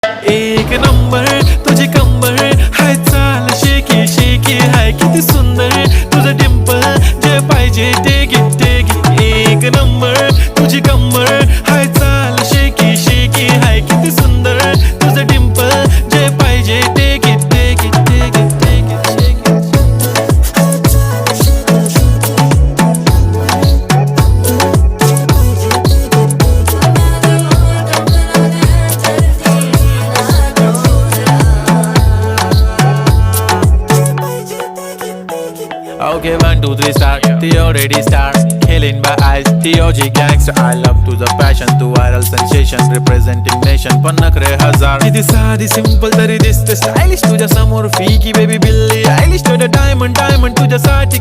एक नंबर तुझी कंबर हाय, चाल शेकी शेकी हाय, किती सुंदर तुझं डिंपल, जे पाहिजे ते घे. एक नंबर तुझी कंबर हाय, चाल शेकी शेकी हाय, किती सुंदर तुझं डिंपल, जे पाहिजे ते घे. Okay, 1, 2, 3 start. The already start. Killing by eyes. The OG gangster. I love to the passion, to viral sensation, representing nation. पन्नकरे हजार. किती साधी simple तरी दिसते stylish तुझ्या समोर. फीकी baby बिल्ली. Stylish to the diamond तुझ्यासाठी.